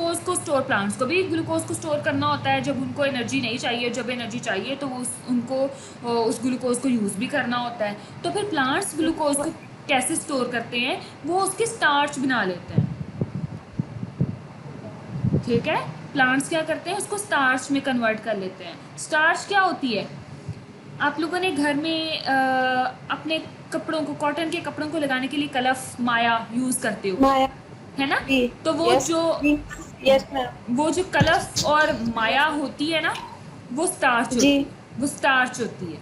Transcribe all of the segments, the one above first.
Glucose को store, plants को भी ग्लूकोज को स्टोर करना होता है जब उनको एनर्जी नहीं चाहिए, जब एनर्जी चाहिए तो वो उनको उस ग्लूकोज को यूज़ भी करना होता है। तो फिर प्लांट्स ग्लूकोज को कैसे स्टोर करते हैं, वो उसकी स्टार्च बना लेते हैं। ठीक है, प्लांट्स क्या करते हैं, उसको स्टार्च में कन्वर्ट कर लेते हैं। स्टार्च क्या होती है, आप लोगों ने घर में अपने कपड़ों को, कॉटन के कपड़ों को लगाने के लिए कलफ माया यूज़ करते हो, माया है ना। जी। तो वो यस जो यस मैम। वो जो कलफ और माया होती है ना, वो स्टार्च जी। होती है, वो स्टार्च होती है,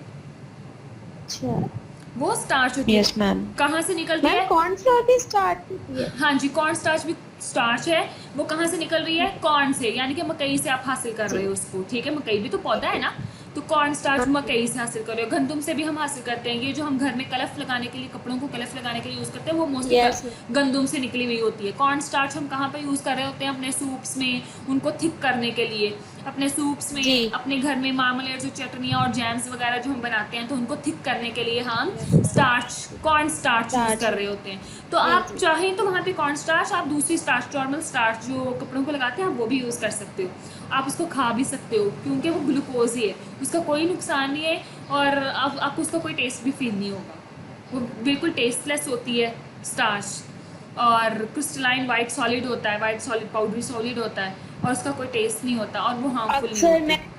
अच्छा। वो स्टार्च होती है। Yes ma'am. कहाँ से निकलती मैम है? कौन सा भी स्टार्ट होती है? हाँ जी, कॉर्न स्टार्च भी स्टार्च है। वो कहाँ से निकल रही है? कॉर्न से, यानी कि मकई से आप हासिल कर जी। रहे हो उसको। ठीक है, मकई भी तो पौधा है ना, तो कॉर्न स्टार्च हाँ मकई से हासिल कर रहे हो। गंदम से भी हम हासिल करते हैं। ये जो हम घर में कलफ लगाने के लिए, कपड़ों को कलफ लगाने के लिए यूज़ करते हैं, वो मोस्टली यस। गंदम से निकली हुई होती है। कॉर्न स्टार्च हम कहाँ पर यूज़ कर रहे होते हैं? अपने सूप्स में, उनको थिक करने के लिए, अपने सूप्स में, जी। अपने घर में मार्मलेट, जो चटनियाँ और जैम्स वगैरह जो हम बनाते हैं, तो उनको थिक करने के लिए हम स्टार्च, कॉर्न स्टार्च यूज़ कर रहे होते हैं। तो जी आप जी। चाहें तो वहाँ पे कॉर्न स्टार्च, आप दूसरी स्टार्च, नॉर्मल स्टार्च जो कपड़ों को लगाते हैं, आप वो भी यूज़ कर सकते हो। आप उसको खा भी सकते हो, क्योंकि वो ग्लूकोज ही है, उसका कोई नुकसान नहीं है, और आपको उसका कोई टेस्ट भी फील नहीं होगा। वो बिल्कुल टेस्टलेस होती है स्टार्च, और क्रिस्टलाइन वाइट सॉलिड होता है, वाइट सॉलिड, पाउडरी सॉलिड होता है, और उसका कोई टेस्ट नहीं होता, और वो हार्मफुल नहीं अक्सर होती।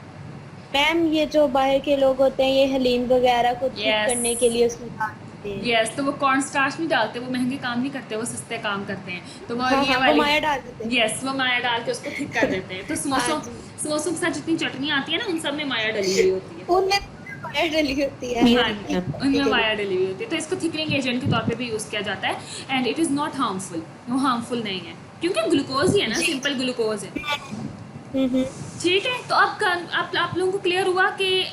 मैम ये जो बाहर के लोग होते हैं, ये हलीम वगैरह को ठीक यस, करने के लिए उसमें डालते हैं। यस, तो वो कॉर्न स्टार्च नहीं डालते, वो महंगे काम नहीं करते, वो सस्ते काम करते हैं। तो वो हाँ ये हाँ, वो वाली, माया डाल देते हैं। यस, वो माया डाल के उसको थिक कर देते हैं। तो हाँ समोसों, जी। समोसों के साथ जितनी चटनी आती है ना, उन सब में माया डली हुई होती है। उनमें माया डली होती है। हाँ ठीक जी, करने उनमें के लिए। माया डली हुई होती है। तो इसको थिकनिंग एजेंट के तौर पे भी यूज़ किया जाता है, and it is not harmful, वो हार्मफुल नहीं है, क्योंकि ग्लूकोज ही है ना, जी। सिंपल ग्लूकोज है। हम्म। ठीक है, तो अब आप लोगों को क्लियर हुआ कि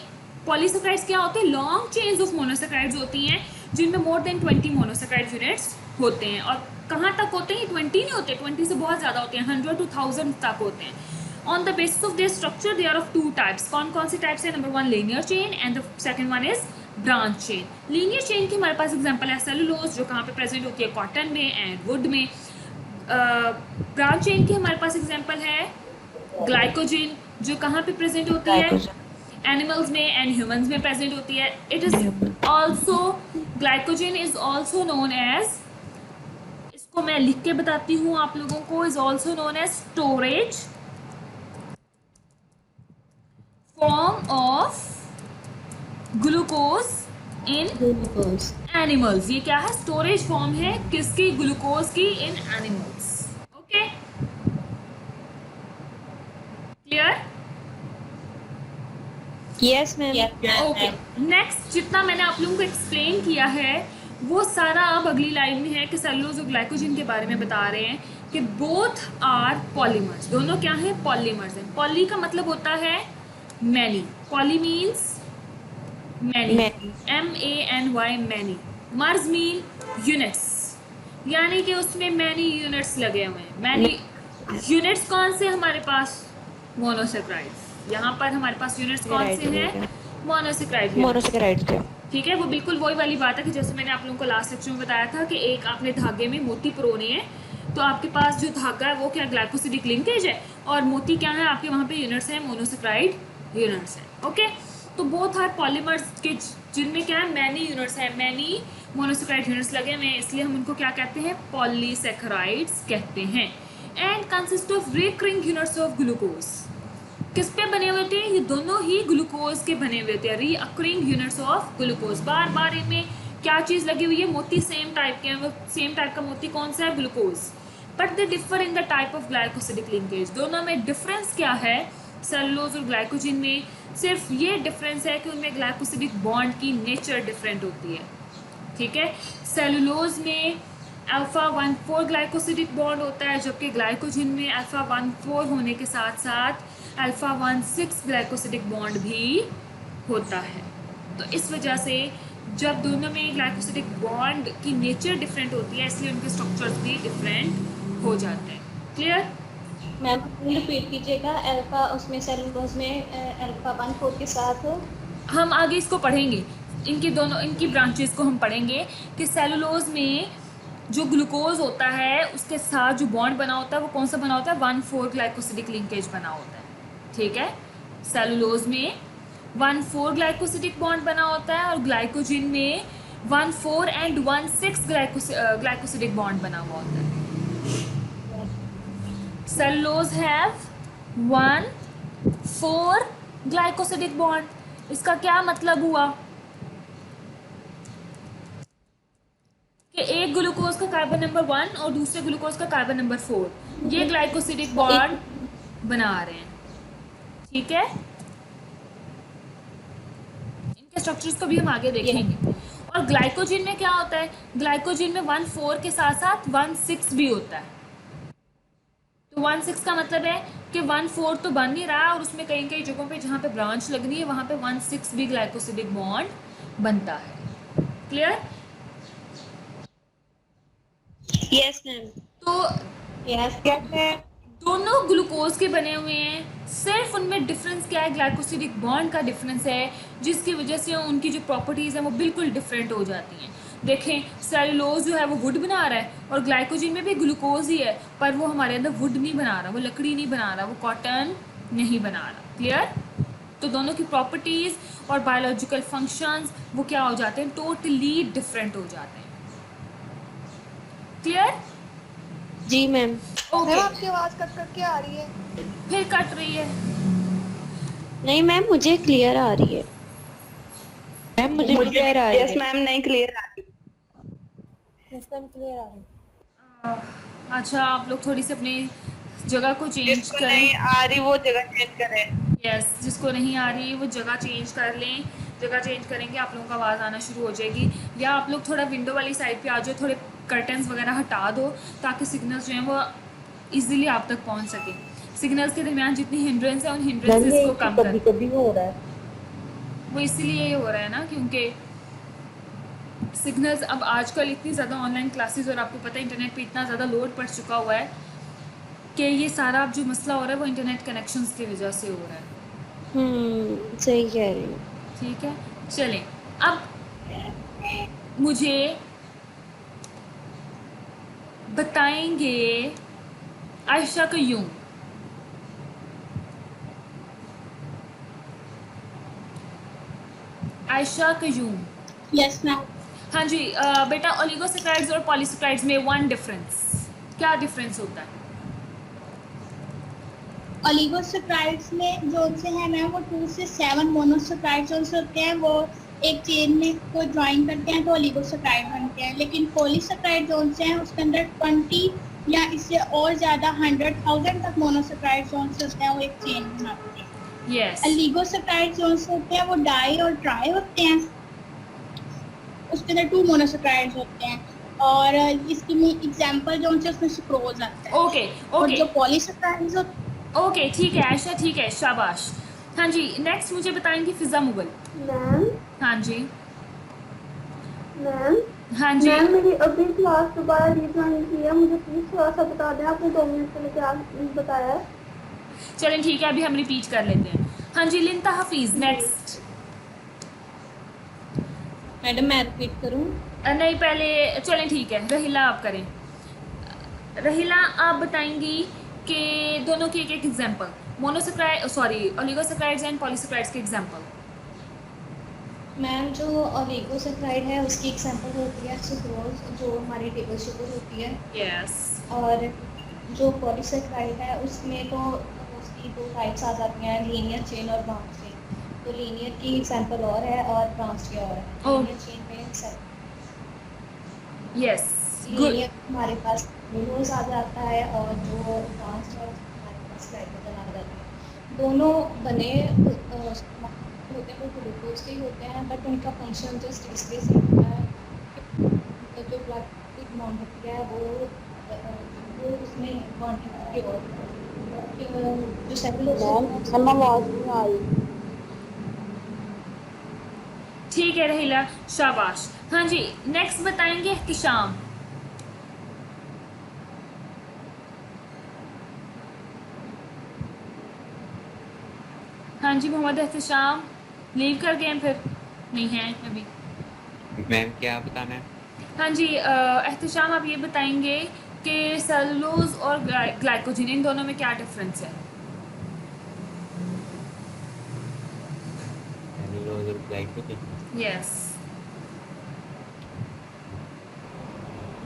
पॉलीसेकेराइड्स क्या होते हैं? लॉन्ग चेन्स ऑफ मोनोसेकेराइड्स होती हैं, जिनमें मोर देन 20 मोनोसेकेराइड यूनिट्स होते हैं। और कहाँ तक होते हैं? 20 नहीं होते, 20 से बहुत ज़्यादा होते हैं, 100 to 1000 तक होते हैं। On the basis of their structure they are of 2 types. कौन कौन से टाइप्स है? Number 1 linear chain, and the second one is branch chain. Linear chain की हमारे पास एग्जांपल है सेलुलोज, जो कहाँ पे प्रेजेंट होती है? कॉटन में एंड वुड में। ब्रांच चेन की हमारे पास एग्जांपल है ग्लाइकोजन, जो कहाँ पे प्रेजेंट होती है? एनिमल्स में एंड ह्यूमंस में प्रेजेंट होती है। It is also, glycogen is also known as, इसको मैं लिख के बताती हूँ आप लोगों को, is also known as storage form of glucose in glucose. Animals. ये क्या है? स्टोरेज फॉर्म है किसकी? ग्लूकोज की, in animals. Okay, clear? Yes ma'am. Okay, next जितना मैंने आप लोगों को एक्सप्लेन किया है, वो सारा अब अगली लाइन में है कि सेलुलोज और ग्लाइकोजन के बारे में बता रहे हैं कि बोथ आर पॉलीमर्स। दोनों क्या हैं? पॉलीमर्स हैं। पॉली का मतलब होता है many, poly means many, MANY, many. Mers mean units, यानी कि उसमें मैनी यूनिट्स लगे हुए हैं। मैनी यूनिट्स कौन से हमारे पास? मोनोसेक्राइड्स। यहाँ पर हमारे पास यूनिट्स कौन से हैं? मोनोसेक्राइड। मोनोसेकेराइड्स। ठीक है, वो बिल्कुल वही वाली बात है कि जैसे मैंने आप लोगों को लास्ट सेक्शन में बताया था कि एक आपने धागे में मोती परोने हैं, तो आपके पास जो धागा है वो क्या? ग्लाइकोसिडिक लिंकेज है, और मोती क्या है आपके? वहाँ पे यूनिट्स हैं, मोनोसेक्राइड यूनिट्स हैं। ओके, तो बोथ आर पॉलीमर्स के, जिनमें क्या है? मैनी यूनिट्स हैं, मैनी मोनोसेक्राइड यूनिट्स लगे हुए हैं, इसलिए हम उनको क्या कहते हैं? पॉलीसेक्राइड्स कहते हैं। And consist of recurring units of glucose. किस पे बने हुए थे? ये दोनों ही ग्लूकोज के बने हुए थे, रीअक्रिंग यूनिट्स ऑफ ग्लूकोज। बार बार इनमें क्या चीज़ लगी हुई है? मोती सेम टाइप के हैं, वो सेम टाइप का मोती कौन सा है? Glucose. But they differ in the type of glycosidic linkage. दोनों में डिफरेंस क्या है? सेलुलोज और ग्लाइकोजन में सिर्फ ये डिफरेंस है कि उनमें ग्लाइकोसिडिक बॉन्ड की नेचर डिफरेंट होती है। ठीक है, सेलुलोज में अल्फा 1,4 ग्लाइकोसिडिक बॉन्ड होता है, जबकि ग्लाइकोजन में अल्फा 1,4 होने के साथ साथ अल्फा 1,6 ग्लाइकोसिडिक बॉन्ड भी होता है। तो इस वजह से जब दोनों में ग्लाइकोसिडिक बॉन्ड की नेचर डिफरेंट होती है, इसलिए उनके स्ट्रक्चर्स भी डिफरेंट हो जाते हैं। क्लियर? मैम रिपीट कीजिएगा। अल्फा, उसमें सेलुलोज में अल्फा 1,4 के साथ। हम आगे इसको पढ़ेंगे, इनकी दोनों, इनकी ब्रांचेस को हम पढ़ेंगे कि सेलुलोज में जो ग्लूकोज होता है उसके साथ जो बॉन्ड बना होता है वो कौन सा बना होता है, 1,4 ग्लाइकोसिडिक लिंकेज बना होता है, ठीक है। सेलुलोज में 1,4 ग्लाइकोसिडिक बॉन्ड बना होता है और ग्लाइकोजिन में 1,4 एंड 1,6 ग्लाइकोसिडिक बॉन्ड बना हुआ होता है। Cellulose have 1,4 glycosidic bond. इसका क्या मतलब हुआ कि एक ग्लूकोज का कार्बन नंबर 1 और दूसरे ग्लूकोज का कार्बन नंबर 4 ये ग्लाइकोसिडिक बॉन्ड बना रहे हैं, ठीक है। इनके स्ट्रक्चर्स को भी हम आगे देखेंगे। और ग्लाइकोजिन में क्या होता है, ग्लाइकोजिन में 1,4 के साथ साथ 1,6 भी होता है। तो 1,6 का मतलब है कि 1,4 तो बन नहीं रहा और उसमें कई कई जगहों पे जहाँ पे ब्रांच लग रही है वहाँ पे 1,6 भी ग्लाइकोसिडिक बॉन्ड बनता है। क्लियर? Yes ma'am. तो यस दोनों ग्लूकोज के बने हुए हैं, सिर्फ उनमें डिफरेंस क्या है, ग्लाइकोसिडिक बॉन्ड का डिफरेंस है, जिसकी वजह से उनकी जो प्रॉपर्टीज़ हैं वो बिल्कुल डिफरेंट हो जाती हैं। देखें, सेलुलोज जो है वो वुड बना रहा है और ग्लाइकोजिन में भी ग्लूकोज ही है, पर वो हमारे अंदर वुड नहीं बना रहा, वो लकड़ी नहीं बना रहा, वो कॉटन नहीं बना रहा। क्लियर? तो दोनों की प्रॉपर्टीज़ और बायोलॉजिकल फंक्शंस वो क्या हो जाते हैं, टोटली डिफरेंट हो जाते हैं। क्लियर? जी मैम। ओके, आपकी आवाज कट कट के आ रही है। फिर कट रही है। नहीं मैम, मुझे क्लियर आ रही है। मैम मुझे क्लियर आ रही है। यस मैम, नहीं क्लियर आ रही। यस मैम, क्लियर आ रही है। अच्छा, आप लोग थोड़ी सी अपनी जगह को चेंज जिसको करें। नहीं आ रही वो जगह चेंज करें। यस, जिसको नहीं आ रही वो जगह चेंज कर लें। जगह चेंज करेंगे आप लोगों का आवाज़ आना शुरू हो जाएगी। या आप लोग थोड़ा विंडो वाली साइड पे आ जाओ, थोड़े कर्टन्स वगैरह हटा दो ताकि सिग्नल्स जो हैं वो इजीली आप तक पहुंच सके। सिग्नल्स के दरमियान जितनी हिंड्रेंस है उन हिंड्रेंसेस को कम कर। कभी हो रहा है। वो इसीलिए हो रहा है ना, क्योंकि सिग्नल्स अब आजकल इतनी ज़्यादा ऑनलाइन क्लासेस और आपको पता है इंटरनेट पे इतना ज़्यादा लोड पड़ चुका हुआ है कि ये सारा अब जो मसला हो रहा है वो इंटरनेट कनेक्शंस की वजह से हो रहा है। सही कह रही हूँ। ठीक है, चलें। अब मुझे बताएंगे आयशा कयूम। Ayesha Qayyum, yes ma'am. हाँ जी। बेटा, ओलिगोसैकेराइड्स और पॉलीसैकेराइड्स में वन डिफरेंस, क्या डिफरेंस होता है? ओलिगोसैकेराइड्स में जो से है मैम वो 2 से 7 मोनोसैकेराइड्स होते हैं, वो एक चेन में को ज्वाइन करते हैं तो ओलिगोसैकेराइड बनते हैं। लेकिन पॉलीसैकेराइड जोन से हैं उसके अंदर 20 या इससे और ज़्यादा 100,000 तक मोनोसैकेराइड जोन से होते हैं, वो एक चेन बनाते हैं। यस, ओलिगोसैकेराइड जोन से होते हैं वो डाई और ट्राई होते हैं, उसके अंदर 2 मोनोसैकेराइड्स होते हैं। और इसकी एग्जांपल जो से उसमें सुक्रोज आता है। ओके और जो ओके पॉलीसैकेराइड्स होते ओके, ठीक है आयशा, ठीक है, शाबाश। हाँ जी, नेक्स्ट मुझे बताएंगी फिजा मुगल। मैम हाँ जी, मैम हाँ जी। मैम मेरी अभी क्लास दोबारा रीजॉइन की है, मुझे प्लीज थोड़ा सा बता दें। आपने 2 मिनट पहले क्या बताया है? चलें ठीक है, अभी हम रिपीट कर लेते हैं। हाँ जी, लिंता हफीज, नेक्स्ट। मैडम मैं रिपीट करूँ? नहीं, पहले चलें ठीक है, रहीला आप करें। रहीला, आप बताएंगी कि दोनों की एक एक example, monosaccharide sorry oligosaccharides and polysaccharides के एग्जांपल। मैम जो ओलिगोसैकेराइड है उसकी एग्जांपल होती है सुक्रोज, जो हमारी टेबल शुगर होती है। यस, और जो पॉलीसैकेराइड है उसमें तो उसकी 2 टाइप्स आ जाती हैं, लीनियर चेन और ब्रांच चेन। तो लीनियर की एग्जांपल और है और ब्रांच की और है। लीनियर चेन में यस, गुड। लीनियर हमारे पास ग्लूकोज आ जाता है और जो ब्रांच है हमारे पास ग्लाइकोजन आ जाता है। दोनों बने होते हैं वो ग्लूकोज के ही होते हैं, बट उनका फंक्शन जस्ट इसलिए से होता है कि जो ग्लाइकोलिक बॉन्ड होती है वो उसमें बॉन्डिंग की और जो सेलुलोज आवाज नहीं आ रही। ठीक है रहीला, शाबाश। हाँ जी, नेक्स्ट बताएंगे एहतिशाम। हाँ जी, मोहम्मद एहतिशाम लीव कर गए हैं, फिर नहीं है अभी। मैम क्या बताना है? हाँ जी, एहतशाम आप ये बताएंगे कि सेलुलोज और ग्लाइकोजन इन दोनों में क्या डिफरेंस है? सेलुलोज और ग्लाइकोजन। यस।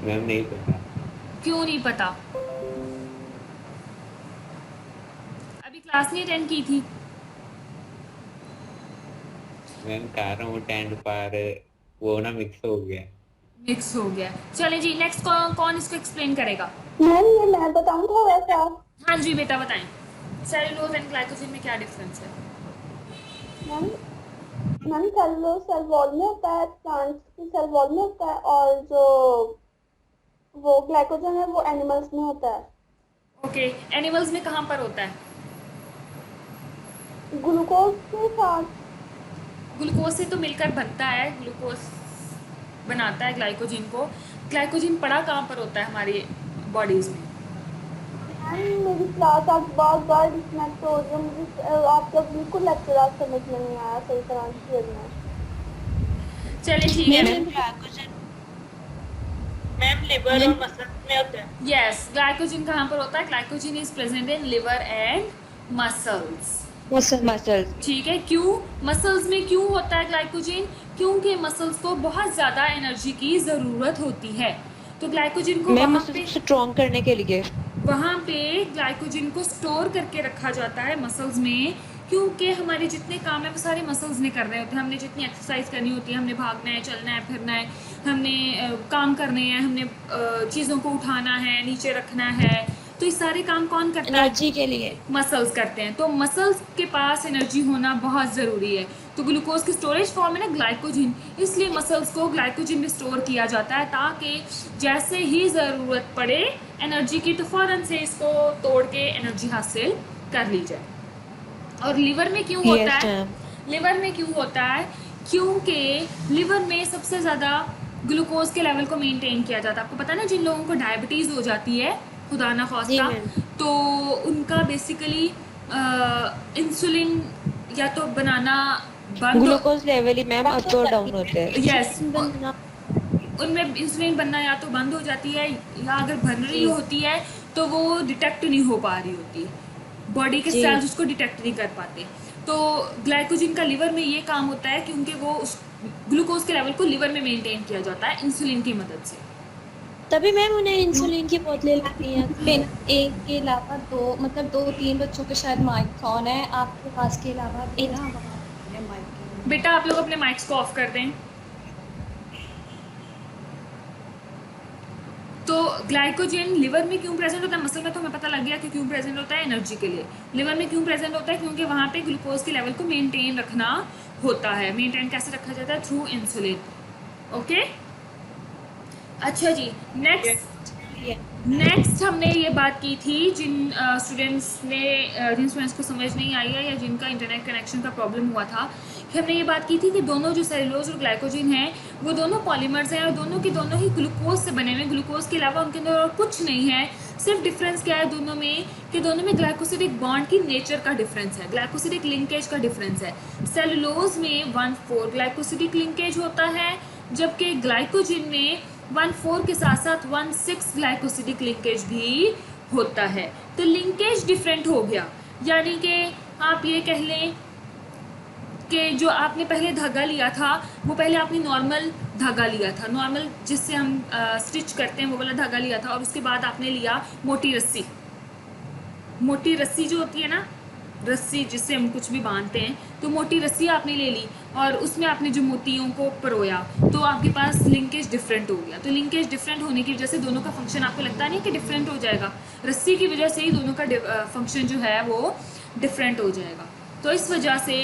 मैम नहीं पता। क्यों नहीं पता? अभी क्लास नहीं अटेंड की थी? मैम कह रहा हूँ टेंड पर वो ना मिक्स हो गया। मिक्स हो गया। चलें जी, नेक्स्ट कौन इसको एक्सप्लेन करेगा? मैम ये मैं बताऊँ थोड़ा सा? हाँ जी बेटा बताएं, सेलुलोज एंड ग्लाइकोजन में क्या डिफरेंस है? Ma'am ma'am cellulose cell wall में होता है, प्लांट्स की सेल वॉल में होता है, और जो वो ग्लाइकोजन है वो एनिमल्स में होता है। ओके, एनिमल्स में कहाँ पर होता है? ग्लूकोज के साथ। ग्लूकोज से तो मिलकर बनता है, ग्लूकोज बनाता है ग्लाइकोजन को। ग्लाइकोजन पड़ा कहाँ पर होता है हमारी बॉडीज में? मैम मेरी क्लास आज बहुत बार डिस्कनेक्ट हो रही है, मुझे आपका बिल्कुल लेक्चर आज समझ में नहीं आया सही तरह से में। चलिए ठीक है। मैम लिवर और मसल में होता है। यस, ग्लाइकोजन कहाँ पर होता है? Glycogen is present in liver and muscles. Muscles. ठीक है, क्यों मसल्स में क्यों होता है ग्लाइकोजन? क्योंकि मसल्स को बहुत ज़्यादा एनर्जी की ज़रूरत होती है, तो ग्लाइकोजन को मैम वहाँ पे स्ट्रॉन्ग करने के लिए ग्लाइकोजन को स्टोर करके रखा जाता है मसल्स में, क्योंकि हमारे जितने काम है वो सारे मसल्स ने करने होते हैं। हमने जितनी एक्सरसाइज करनी होती है, हमने भागना है, चलना है, फिरना है, हमने काम करने हैं, हमने चीज़ों को उठाना है, नीचे रखना है, तो ये सारे काम कौन करता है? एनर्जी के लिए। मसल्स करते हैं। तो मसल्स के पास एनर्जी होना बहुत ज़रूरी है। तो ग्लूकोज की स्टोरेज फॉर्म है ना ग्लाइकोजन, इसलिए मसल्स को ग्लाइकोजन में स्टोर किया जाता है, ताकि जैसे ही ज़रूरत पड़े एनर्जी की तो फ़ौरन से इसको तोड़ के एनर्जी हासिल कर ली जाए। और लिवर में क्यों होता है? लिवर में क्यों होता है? क्योंकि लिवर में सबसे ज़्यादा ग्लूकोज के लेवल को मेंटेन किया जाता है। आपको पता है ना, जिन लोगों को डायबिटीज़ हो जाती है खुदा ना खास्ता, तो उनका बेसिकली इंसुलिन या तो बनाना बंद, ग्लूकोज लेवल ही मैम अप और डाउन होते हैं। यस, उनमें इंसुलिन बनना या तो बंद हो जाती है, या अगर बन रही होती है तो वो डिटेक्ट नहीं हो पा रही होती, बॉडी के सेल्स उसको डिटेक्ट नहीं कर पाते। तो ग्लाइकोजन का लिवर में ये काम होता है, क्योंकि वो उस ग्लूकोज के लेवल को लिवर में मेंटेन किया जाता है इंसुलिन की मदद से। तभी मैम उन्हें इंसुलिन की बोतलें लगती हैं। फिर एक के अलावा दो तीन बच्चों के शायद माइक फोन है आपके पास के अलावा भी ना माइक। बेटा आप लोग अपने माइक्स को ऑफ कर दें। तो ग्लाइकोजन लिवर में क्यों प्रेजेंट होता है? मसल में तो हमें पता लग गया कि क्यों प्रेजेंट होता है, एनर्जी के लिए। लिवर में क्यों प्रेजेंट होता है? क्योंकि वहाँ पे ग्लूकोज के लेवल को मेंटेन रखना होता है। मेंटेन कैसे रखा जाता है? Through insulin. ओके, अच्छा जी, नेक्स्ट हमने ये बात की थी जिन स्टूडेंट्स को समझ नहीं आई है या जिनका इंटरनेट कनेक्शन का प्रॉब्लम हुआ था, कि हमने ये बात की थी कि दोनों जो सेलुलोज और ग्लाइकोजन हैं वो दोनों पॉलीमर्स हैं, और दोनों के दोनों ही ग्लूकोज से बने हुए हैं। ग्लूकोज के अलावा उनके अंदर और कुछ नहीं है। सिर्फ डिफरेंस क्या है दोनों में, कि दोनों में ग्लाइकोसिडिक बॉन्ड की नेचर का डिफरेंस है, ग्लाइकोसिडिक लिंकेज का डिफरेंस है। सेलुलोज में 1,4 ग्लाइकोसिडिक लिंकेज होता है, जबकि ग्लाइकोजन में 1,4 के साथ साथ 1,6 ग्लाइकोसिडिक लिंकेज भी होता है। तो लिंकेज डिफरेंट हो गया, यानी कि आप ये कह लें कि जो आपने पहले धागा लिया था वो पहले आपने नॉर्मल धागा लिया था, नॉर्मल जिससे हम स्टिच करते हैं वो वाला धागा लिया था, और उसके बाद आपने लिया मोटी रस्सी। मोटी रस्सी जो होती है ना, रस्सी जिससे हम कुछ भी बांधते हैं, तो मोटी रस्सी आपने ले ली और उसमें आपने जो मोतियों को परोया, तो आपके पास लिंकेज डिफरेंट हो गया। तो लिंकेज डिफरेंट होने की वजह से दोनों का फंक्शन आपको लगता नहीं कि डिफरेंट हो जाएगा, रस्सी की वजह से ही दोनों का फंक्शन जो है वो डिफरेंट हो जाएगा। तो इस वजह से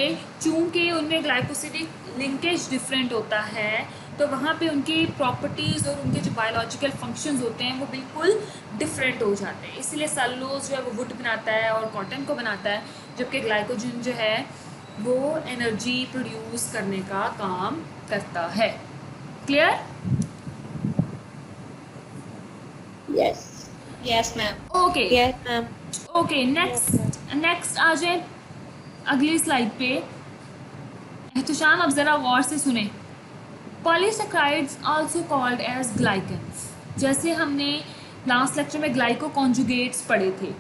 चूंकि उनमें ग्लाइकोसिडिक लिंकेज डिफरेंट होता है, तो वहाँ पे उनकी प्रॉपर्टीज़ और उनके जो बायोलॉजिकल फंक्शंस होते हैं वो बिल्कुल डिफरेंट हो जाते हैं। इसलिए सेलुलोज जो है वो वुड बनाता है और कॉटन को बनाता है, जबकि ग्लाइकोजन जो है वो एनर्जी प्रोड्यूस करने का काम करता है। Clear? Yes ma'am. Okay yes ma'am. Okay, next आ जाए अगली स्लाइड पे। एहतशाम अब ज़रा गौर से सुने। Polysaccharides also called as glycans. जैसे हमने लास्ट लेक्चर में ग्लाइको कॉन्जुगेट्स पढ़े थे,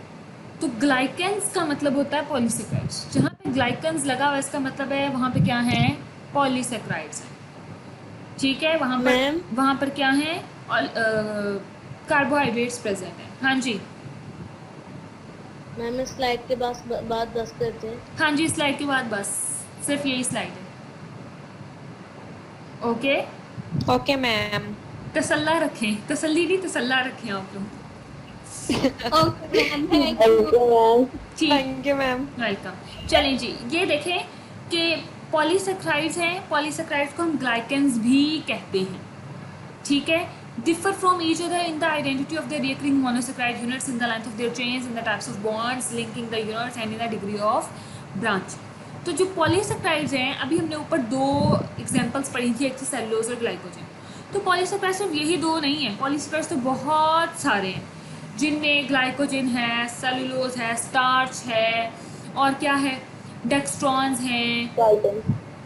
तो ग्लाइकन्स का मतलब होता है पॉलीसेक्राइड्स। जहाँ पे ग्लाइकन्स लगा हुआ इसका मतलब है वहाँ पे क्या है, पॉलीसेक्राइड्स है। ठीक है, मैम वहाँ पर क्या है, कार्बोहाइड्रेट्स प्रेजेंट है। हाँ जी, मैम इस स्लाइड के बाद बस करते हैं। हाँ जी, स्लाइड के बाद बस सिर्फ यही स्लाइड है। Okay, okay ma'am. तसल्ला रखें, तसल्ली नहीं तसल्ला रखें आप लोग। Okay ma'am, thank thank you. You ma'am. ठीक, थैंक यू मैम। वेलकम। चलें जी, ये देखें कि पॉलीसेक्राइड्स हैं, पॉलीसेक्राइड्स को हम ग्लाइकन्स भी कहते हैं। ठीक है, differ from each other in the identity of their recurring monosaccharide units, in the length of their chains, in the types of bonds linking the units and in the degree of branch। तो जो polysaccharides हैं, अभी हमने ऊपर 2 examples पढ़ी थी, एक थी सेलुलोज और ग्लाइकोजन। तो पॉलीसेक्राइड्स सिर्फ यही 2 नहीं है, पॉलीसेक्राइड्स तो बहुत सारे हैं, जिनमें ग्लाइकोजन है, सेलुलोज है, स्टार्च है, और क्या है, डेक्स्ट्रॉन्स हैं,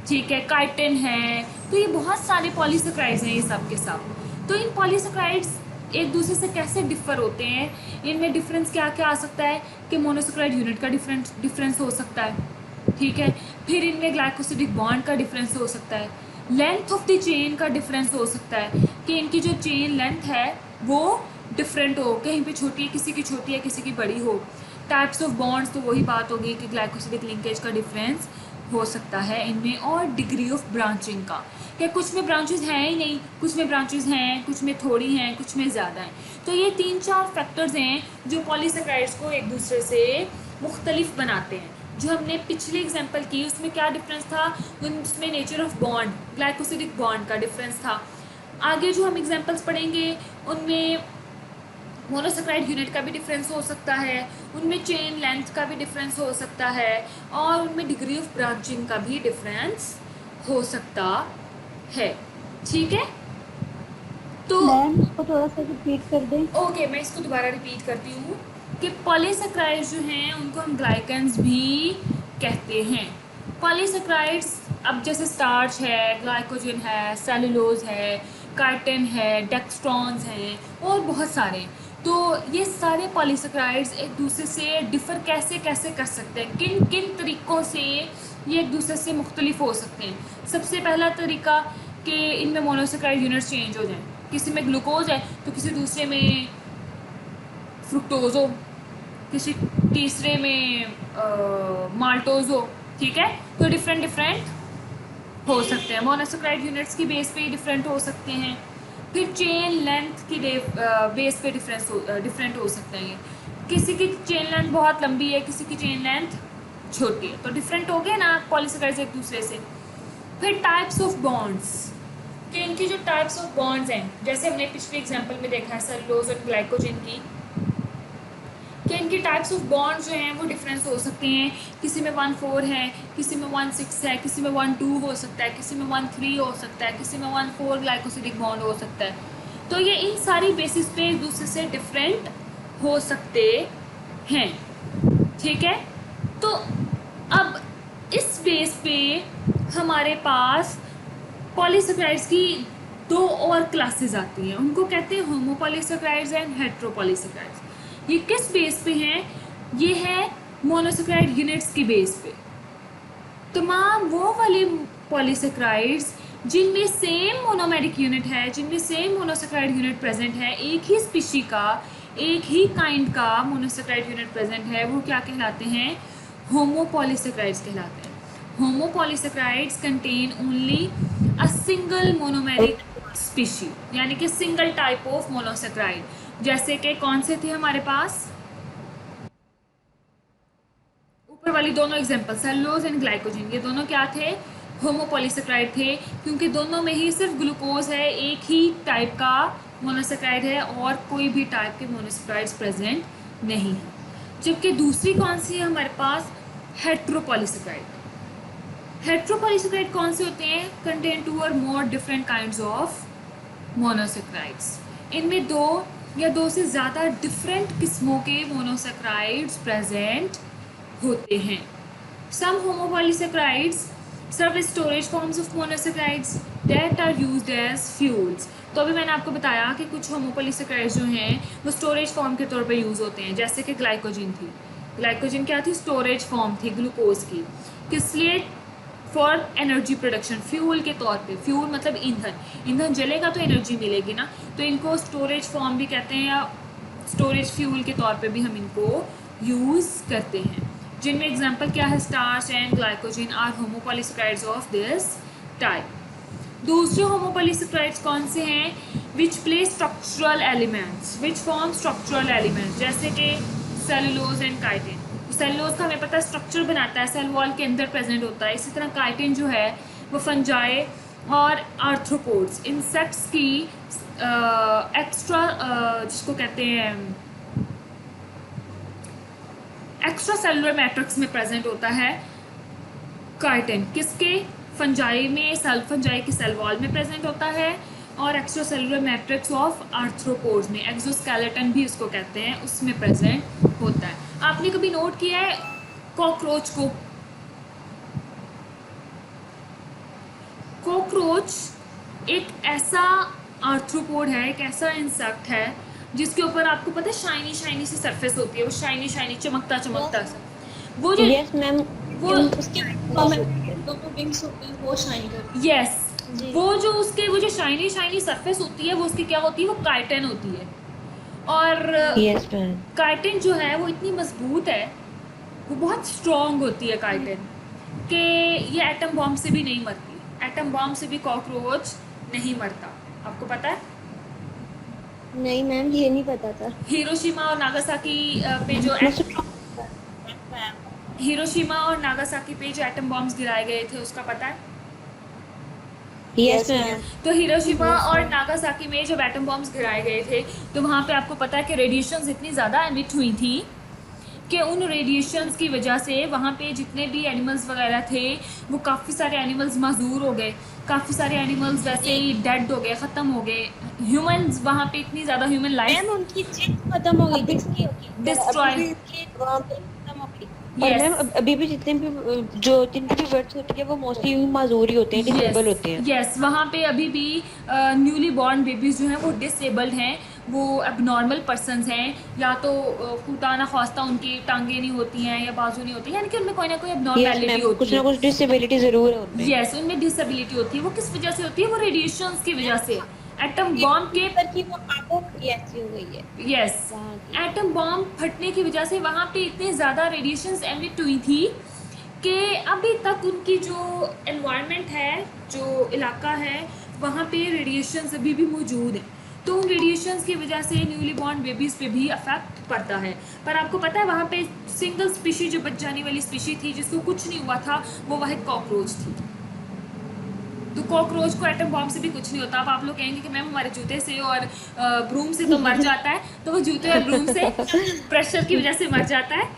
ठीक है, काइटिन है। तो ये बहुत सारे पॉलीसेक्राइड्स हैं, ये सब के सब। तो इन पॉलीसेक्राइड्स एक दूसरे से कैसे डिफर होते हैं, इनमें डिफरेंस क्या क्या आ सकता है कि मोनोसेक्राइड यूनिट का डिफरेंस हो सकता है। ठीक है, फिर इनमें ग्लाइकोसिडिक बॉन्ड का डिफरेंस हो सकता है, लेंथ ऑफ द चेन का डिफरेंस हो सकता है कि इनकी जो चेन लेंथ है वो डिफरेंट हो, कहीं पे छोटी है, किसी की छोटी है, किसी की बड़ी हो। टाइप्स ऑफ बॉन्ड्स, तो वही बात होगी कि ग्लाइकोसिडिक लिंकेज का डिफरेंस हो सकता है इनमें, और डिग्री ऑफ ब्रांचिंग का, क्या कुछ में ब्रांचेस हैं ही नहीं, कुछ में ब्रांचेस हैं, कुछ में थोड़ी हैं, कुछ में ज़्यादा हैं। तो ये 3-4 फैक्टर्स हैं जो पॉलीसेक्राइड्स को एक दूसरे से मुख्तलिफ बनाते हैं। जो हमने पिछले एग्जांपल की उसमें क्या डिफरेंस था, उसमें nature of bond, glycosidic bond का डिफरेंस था। आगे जो हम एग्जांपल्स पढ़ेंगे उनमें मोनोसेक्राइड यूनिट का भी डिफरेंस हो सकता है, उनमें चेन लेंथ का भी डिफरेंस हो सकता है, और उनमें डिग्री ऑफ ब्रांचिंग का भी डिफरेंस हो सकता है। ठीक है, तो मैम इसको थोड़ा सा रिपीट कर दें। ओके, मैं इसको दोबारा रिपीट करती हूँ कि पॉलीसेक्राइड्स जो हैं उनको हम ग्लाइकन्स भी कहते हैं। पॉलीसेक्राइड्स अब जैसे स्टार्च है, ग्लाइकोजन है, सेलुलोज है, काइटिन है, डेक्स्ट्रॉन्स हैं, और बहुत सारे। तो ये सारे पॉलीसेक्राइड्स एक दूसरे से डिफ़र कैसे कैसे कर सकते हैं, किन किन तरीक़ों से ये एक दूसरे से मुख्तलिफ हो सकते हैं। सबसे पहला तरीका कि इनमें मोनोसेक्राइड यूनिट्स चेंज हो जाएं, किसी में ग्लूकोज है तो किसी दूसरे में फ्रुक्टोज हो, किसी तीसरे में माल्टोज हो। ठीक है, तो डिफरेंट हो सकते हैं, मोनोसेक्राइड यूनिट्स की बेस पे डिफरेंट हो सकते हैं। फिर चेन लेंथ की बेस पे डिफरेंट हो सकते हैं। किसी की चेन लेंथ बहुत लंबी है, किसी की चेन लेंथ छोटी है, तो डिफरेंट हो गए ना पॉलीसेक्राइड्स एक दूसरे से। फिर टाइप्स ऑफ बॉन्ड्स, कि इनकी जो टाइप्स ऑफ बॉन्ड्स हैं, जैसे हमने पिछले एग्जांपल में देखा है सेलुलोज और ग्लाइकोजन की, कि इनकी टाइप्स ऑफ बॉन्ड्स जो हैं वो डिफरेंस हो सकते हैं। किसी में 1,4 है, किसी में 1,6 है, किसी में 1,2 हो सकता है, किसी में 1,3 हो सकता है, किसी में 1,4 ग्लाइकोसिडिक बॉन्ड हो सकता है। तो ये इन सारी बेसिस पे एक दूसरे से डिफरेंट हो सकते हैं। ठीक है, तो अब इस बेस पे हमारे पास पॉलीसेक्राइड्स की 2 और क्लासेस आती हैं, उनको कहते हैं होमोपॉलीसेक्राइड्स एंड हेट्रोपॉलीसेक्राइड्स। ये किस बेस पे हैं, ये है मोनोसेक्राइड यूनिट्स की बेस पे। तमाम वो वाले पॉलीसेक्राइड्स जिनमें सेम मोनोमेरिक यूनिट है, जिनमें सेम मोनोसेक्राइड यूनिट प्रेजेंट है, एक ही स्पीशी का, एक ही काइंड का मोनोसेक्राइड यूनिट प्रेजेंट है, वो क्या कहलाते हैं, होमोपॉलीसेक्राइड्स कहलाते हैं। Homopolysaccharides contain only a single monomeric species, यानी कि सिंगल टाइप ऑफ मोनोसेक्राइड। जैसे कि कौन से थे हमारे पास, ऊपर वाली दोनों एग्जांपल सेलुलोज एंड ग्लाइकोजन, ये दोनों क्या थे, होमोपॉलीसेक्राइड थे, क्योंकि दोनों में ही सिर्फ ग्लूकोज है, एक ही टाइप का मोनोसेक्राइड है और कोई भी टाइप के मोनोसेक्राइड्स प्रेजेंट नहीं है। जबकि दूसरी कौन सी है हमारे पास, हेट्रोपॉलीसेक्राइड। हेट्रोपॉलीसेक्राइड कौन से होते हैं, कंटेन 2 और more different kinds of monosaccharides. इनमें 2 या 2 से ज़्यादा डिफरेंट किस्मों के मोनोसेक्राइड्स प्रेजेंट होते हैं। Some homopolysaccharides serve storage forms of monosaccharides, that are used as fuels. तो अभी मैंने आपको बताया कि कुछ होमोपोलिसैकेराइड्स जो हैं वो स्टोरेज फॉर्म के तौर पे यूज़ होते हैं, जैसे कि ग्लाइकोजन थी। ग्लाइकोजन क्या थी? स्टोरेज फॉर्म थी ग्लूकोज की। किस लिए? फॉर एनर्जी प्रोडक्शन, फ्यूल के तौर पे। फ्यूल मतलब ईंधन, ईंधन जलेगा तो एनर्जी मिलेगी ना, तो इनको स्टोरेज फॉर्म भी कहते हैं या स्टोरेज फ्यूल के तौर पे भी हम इनको यूज़ करते हैं। जिनमें एग्जांपल क्या है? Starch and glycogen are homopolysaccharides of this type. दूसरे होमोपोलिसैकेराइड्स कौन से हैं? Which play structural elements, which form structural elements, जैसे कि सेलुलोज एंड काइटिन। सेलुलोज का हमें पता है स्ट्रक्चर बनाता है, सेल वॉल के अंदर प्रेजेंट होता है। इसी तरह काइटिन जो है वो फंजाई और आर्थ्रोपोड्स, इंसेक्ट्स की एक्स्ट्रा जिसको कहते हैं एक्स्ट्रा सेलुलर मैट्रिक्स में प्रेजेंट होता है काइटिन। किसके? फंजाई में, फंजाई की सेल वॉल में प्रेजेंट होता है, और extra cellular matrix of arthropods में, एक्सोस्केलेटन भी उसको कहते हैं, उसमें प्रेजेंट होता है। आपने कभी नोट किया है कॉकरोच को? कॉकरोच एक ऐसा आर्थ्रोपोड है, एक ऐसा इंसेक्ट है जिसके ऊपर आपको पता है शाइनी शाइनी सी सरफेस होती है, वो शाइनी शाइनी चमकता चमकता सा, वो जो यस मैम, वो उसके दोनों विंग्स होते हैं वो शाइन करते हैं। यस, वो जो शाइनी शाइनी सरफेस होती है वो उसकी क्या होती है? वो काइटिन होती है। और यस मैम, काइटिन जो है वो इतनी मजबूत है, वो बहुत स्ट्रॉन्ग होती है काइटिन, कि ये एटम बॉम्ब से भी नहीं मरती। एटम बॉम्ब से भी कॉकरोच नहीं मरता। आपको पता है? नहीं मैम, ये नहीं पता था। हिरोशिमा और नागासाकी पे जो हिरोशिमा और नागासाकी पे जो एटम बॉम्ब्स गिराए गए थे उसका पता है? यस मैम, तो हिरोशिमा और नागासाकी में जब एटम बॉम्ब्स गिराए गए थे तो वहाँ पे आपको पता है कि रेडिएशंस इतनी ज़्यादा एमिट हुई थी कि उन रेडिएशंस की वजह से वहाँ पे जितने भी एनिमल्स वगैरह थे वो काफ़ी सारे एनिमल्स माजूर हो गए, काफ़ी सारे एनिमल्स वैसे ही डेड हो गए, ख़त्म हो गए। ह्यूमंस वहाँ पे इतनी ज़्यादा ह्यूमन लाइफ मैम उनकी चीज खत्म हो गई थी, डिस्ट्रॉय। वहाँ पे खत्म हो गई। और मैम अभी भी जितने भी बर्ड्स होती है वो मोस्टली माजूरी होते हैं, डिसेबल होते हैं। यस, वहाँ पे अभी भी न्यूली बॉर्न बेबीज़ जो हैं वो डिसेबल्ड हैं, वो एबनॉर्मल पर्सनस हैं, या तो खुदा ना ख्वास्ता उनकी टांगें नहीं होती हैं या बाजू नहीं होती, यानी कि उनमें कोई ना कोई एबनॉर्मैलिटी होती कुछ है। ना कुछ डिसेबिलिटी जरूर है उनमें। यस, उनमें डिसेबिलिटी होती है। वो किस वजह से होती है? वो रेडिएशंस की वजह से, एटम बॉम्ब के की वो आदत ऐसी हो गई है। यस, एटम बॉम्ब फटने की वजह से वहाँ पे इतने ज़्यादा रेडिएशंस एमिट हुई थी कि अभी तक उनकी जो एनवायरनमेंट है, जो इलाका है, वहाँ पे रेडिएशंस अभी भी मौजूद हैं। तो उन रेडिएशंस की वजह से न्यूली बॉर्न बेबीज़ पे भी अफेक्ट पड़ता है। पर आपको पता है वहाँ पे सिंगल स्पीशी जो बच जाने वाली स्पीशी थी जिसको कुछ नहीं हुआ था, वो वाहिद कॉकरोच थी। तो कॉकरोच को एटम बॉम्ब से भी कुछ नहीं होता। अब आप लोग कहेंगे कि मैम हमारे जूते से और ब्रूम से तो मर जाता है, तो वो जूते और ब्रूम से प्रेशर की वजह से मर जाता है,